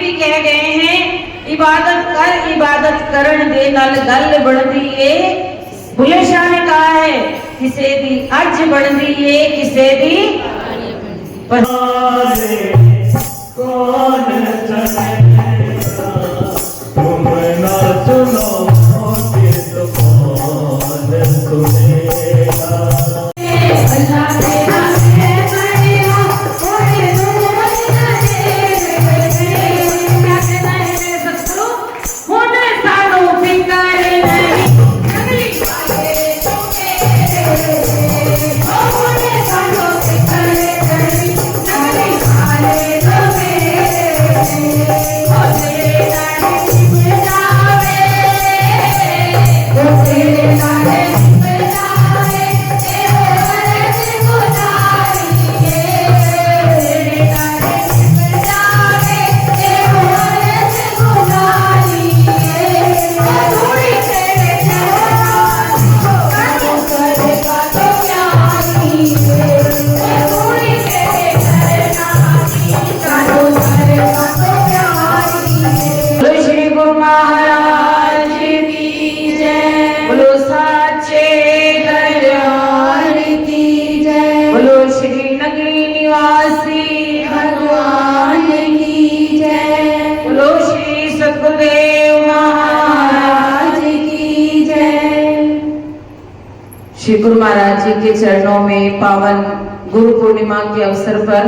भी कह गए हैं, इबादत करण दे नाल गल बनदी है। बुल्ले शाह ने कहा है, किसे दी अज बनदी है, किसे दी पर कौन चलेगा तुम ना सुनो कि तो कौन सुनेगा। अल्लाह तेरा है बढ़िया, ओए दुनिया क्या कहना है मेरे सत्संग, होने सानो फिकर नहीं अगली वाले होने सानो फिकर नहीं अगली वाले श्री गुरु महाराज जी के चरणों में पावन गुरु पूर्णिमा के अवसर पर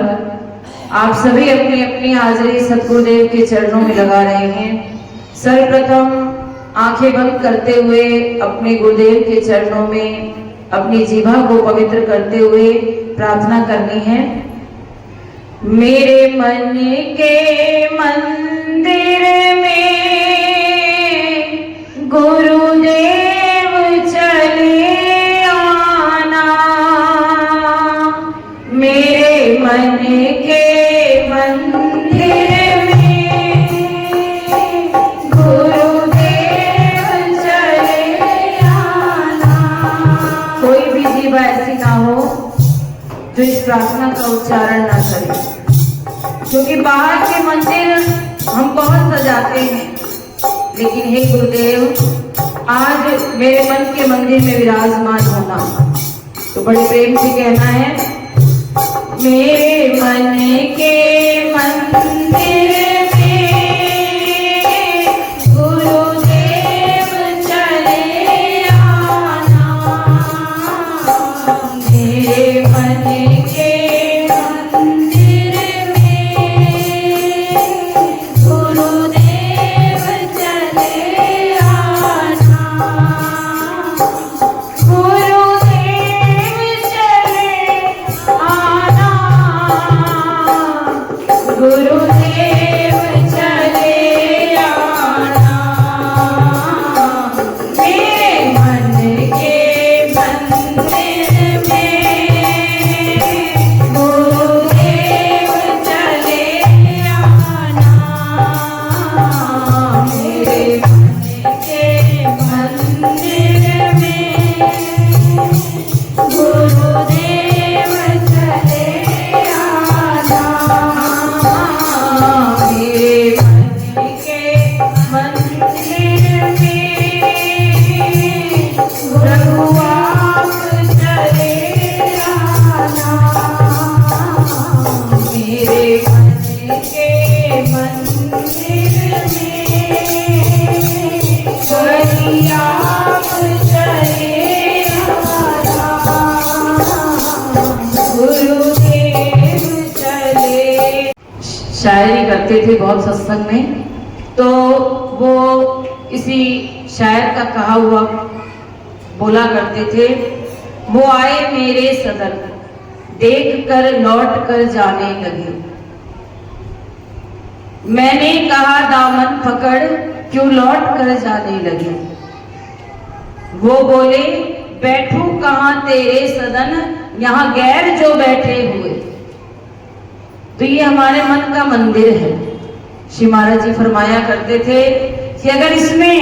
आप सभी अपनी अपनी हाजिरी सतगुरुदेव के चरणों में लगा रहे हैं। सर्वप्रथम आंखें बंद करते हुए अपने गुरुदेव के चरणों में अपनी जीभा को पवित्र करते हुए प्रार्थना करनी है। मेरे मन के मंदिर में गुरुदेव चले आना, मेरे मन के मंदिर में गुरुदेव चले आना। कोई भी जीव ऐसी ना हो जो इस प्रार्थना का उच्चारण ना करे, क्योंकि बाहर के मंदिर हम बहुत सजाते हैं, लेकिन हे गुरुदेव आज मेरे मन के मंदिर में विराजमान होना। तो बड़े प्रेम से कहना है, मेरे मन के मंदिर में गुरुदेव चले आना, मेरे मन के शायरी करते थे बहुत सत्संग में, तो वो इसी शायर का कहा हुआ बोला करते थे, वो आए मेरे सदन देख कर लौट कर जाने लगे, मैंने कहा दामन पकड़ क्यों लौट कर जाने लगे, वो बोले बैठूं कहां तेरे सदन यहाँ गैर जो बैठे हुए। तो ये हमारे मन का मंदिर है। श्री महाराज जी फरमाया करते थे कि अगर इसमें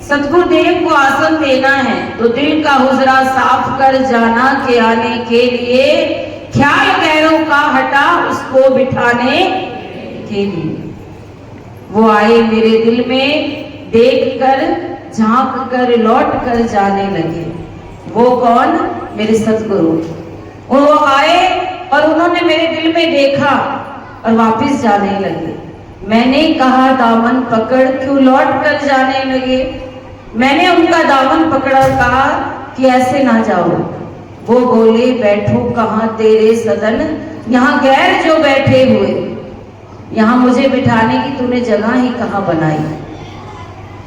सतगुरुदेव को आसन देना है तो दिल का हुजरा साफ कर जाना के आने के लिए, ख्याल गैरों का हटा उसको बिठाने के लिए। वो आए मेरे दिल में, देख कर झांक कर लौट कर जाने लगे। वो कौन? मेरे सतगुरु। वो आए और उन्होंने मेरे दिल में देखा और वापस जाने लगे। मैंने कहा दामन पकड़, क्यों लौट कर जाने लगे? मैंने उनका दामन पकड़ा और कहा कि ऐसे ना जाओ। वो बोले बैठो कहाँ तेरे सदन, यहाँ गैर जो बैठे हुए, यहाँ मुझे बिठाने की तूने जगह ही कहाँ बनाई।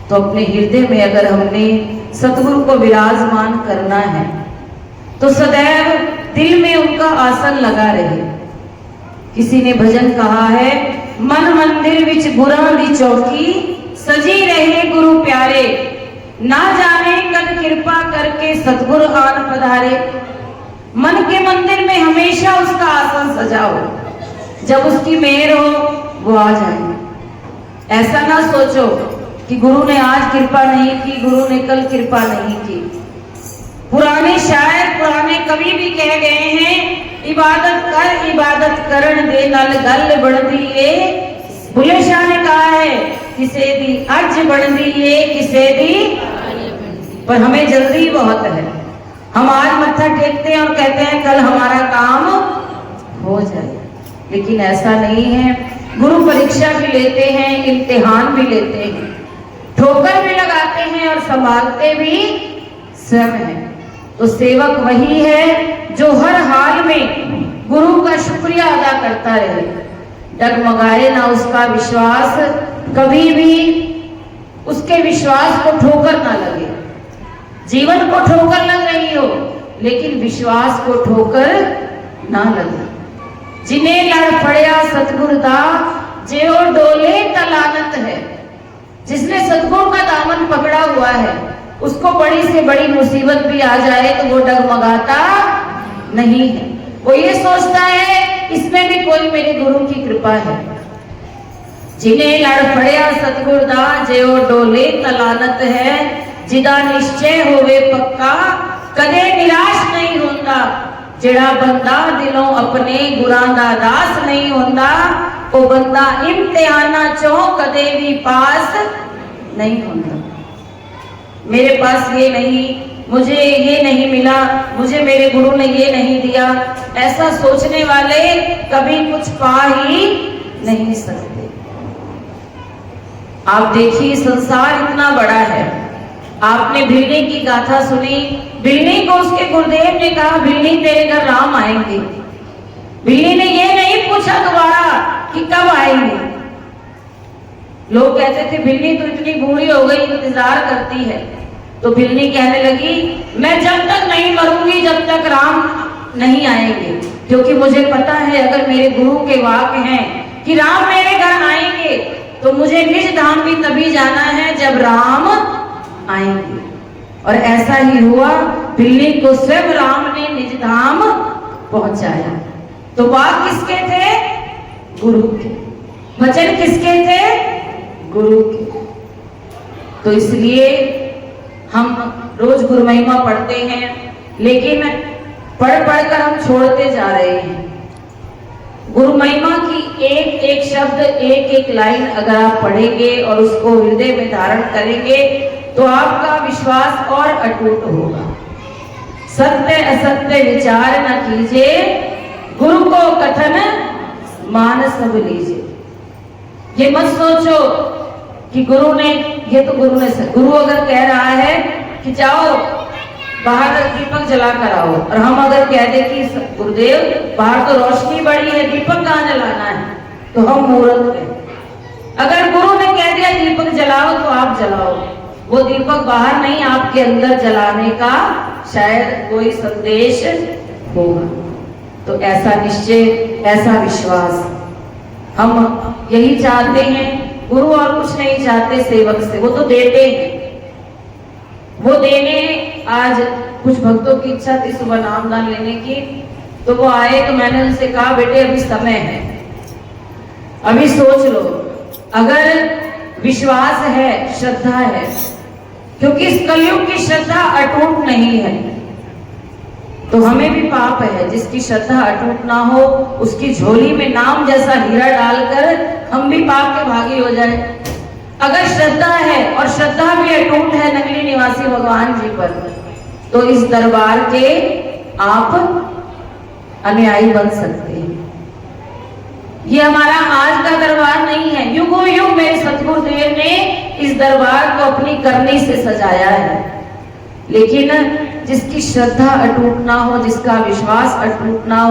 तो अपने हृदय में अगर हमने सतगुरु को विराजमान करना है तो सदैव दिल में उनका आसन लगा रहे। किसी ने भजन कहा है, मन मंदिर विच गुरां दी चौकी, सजी रहे गुरु प्यारे, ना जाने कद कृपा करके सतगुरु आन पधारे। मन के मंदिर में हमेशा उसका आसन सजाओ, जब उसकी मेहर हो वो आ जाए। ऐसा ना सोचो कि गुरु ने आज कृपा नहीं की, गुरु ने कल कृपा नहीं की। पुराने शायर, पुराने कवि भी कह गए हैं, इबादत करण दे नाल गल बढ़ती है। बुले शाह ने कहा है, किसे दी अर्ज बढ़ती है, किसे दी, पर हमें जल्दी बहुत है। हम आज मत्था टेकते हैं और कहते हैं कल हमारा काम हो जाए, लेकिन ऐसा नहीं है। गुरु परीक्षा भी लेते हैं, इम्तिहान भी लेते हैं, ठोकर भी लगाते हैं और संभालते भी स्वयं हैं। तो सेवक वही है जो हर हाल में गुरु का शुक्रिया अदा करता रहे, डगमगाए ना उसका विश्वास, कभी भी उसके विश्वास को ठोकर ना लगे। जीवन को ठोकर लग रही हो लेकिन विश्वास को ठोकर ना लगे। जिन्हें लड़ पड़िया सतगुरु दा, जेओ डोले तलानत है। जिसने सतगुरु का दामन पकड़ा हुआ है, उसको बड़ी से बड़ी मुसीबत भी आ जाए तो वो डगमगाता नहीं है। वो ये सोचता है इसमें भी कोई मेरे गुरु की कृपा है। जिन्हें लड़ पड़िया सतगुरु दा, जेओ डोले तलानत है। जिदा निश्चय होवे पक्का, कदे निराश नहीं होता। जेड़ा बंदा दिलों अपने गुरां दा दास नहीं होता, वो बंदा इम्तिहाना चो कदे भी पास नहीं होता। मेरे पास ये नहीं, मुझे ये नहीं मिला, मुझे मेरे गुरु ने ये नहीं दिया, ऐसा सोचने वाले कभी कुछ पा ही नहीं सकते। आप देखिए संसार इतना बड़ा है। आपने भिलनी की गाथा सुनी, भिलनी को उसके गुरुदेव ने कहा भिलनी तेरे घर राम आएंगे। भिलनी ने ये नहीं पूछा दोबारा कि कब आएंगे। लोग कहते थे भिलनी तो इतनी बूढ़ी हो गई, इंतजार करती है। तो भिलनी कहने लगी मैं जब तक नहीं मरूंगी जब तक राम नहीं आएंगे, क्योंकि मुझे पता है अगर मेरे गुरु के वाक्य हैं कि राम मेरे घर आएंगे तो मुझे निज धाम भी तभी जाना है जब राम आएंगे। और ऐसा ही हुआ, भिलनी को स्वयं राम ने निज धाम पहुंचाया। तो बात किसके थे? गुरु के। वचन किसके थे? गुरु के। तो इसलिए हम रोज गुरु महिमा पढ़ते हैं, लेकिन पढ़ पढ़कर हम छोड़ते जा रहे हैं। गुरु महिमा की एक एक शब्द, एक एक लाइन अगर आप पढ़ेंगे और उसको हृदय में धारण करेंगे तो आपका विश्वास और अटूट होगा। सत्य असत्य विचार न कीजिए, गुरु को कथन मान सब लीजिए। ये मत सोचो कि गुरु ने, ये तो गुरु अगर कह रहा है कि जाओ बाहर दीपक जला कर आओ, और हम अगर कह दे कि गुरुदेव बाहर तो रोशनी बड़ी है, दीपक कहाँ जलाना है, तो हम मूर्ख हैं। अगर गुरु ने कह दिया दीपक जलाओ तो आप जलाओ, वो दीपक बाहर नहीं आपके अंदर जलाने का शायद कोई संदेश होगा। तो ऐसा निश्चय, ऐसा विश्वास हम यही चाहते हैं। गुरु और कुछ नहीं चाहते सेवक से, वो तो देते हैं। वो देने, आज कुछ भक्तों की इच्छा थी सुबह नामदान लेने की, तो वो आए तो मैंने उनसे कहा बेटे अभी समय है, अभी सोच लो। अगर विश्वास है, श्रद्धा है, क्योंकि इस कलयुग की श्रद्धा अटूट नहीं है। तो हमें भी पाप है, जिसकी श्रद्धा अटूट ना हो उसकी झोली में नाम जैसा हीरा डालकर हम भी पाप के भागी हो जाए। अगर श्रद्धा है और श्रद्धा भी अटूट है नगली निवासी भगवान जी पर, तो इस दरबार के आप अनुयायी बन सकते हैं। ये हमारा आज का दरबार नहीं है, युगों युग मेरे सतगुरुदेव ने इस दरबार को अपनी करनी से सजाया है। लेकिन जिसकी श्रद्धा अटूट ना हो, जिसका विश्वास अटूट ना हो,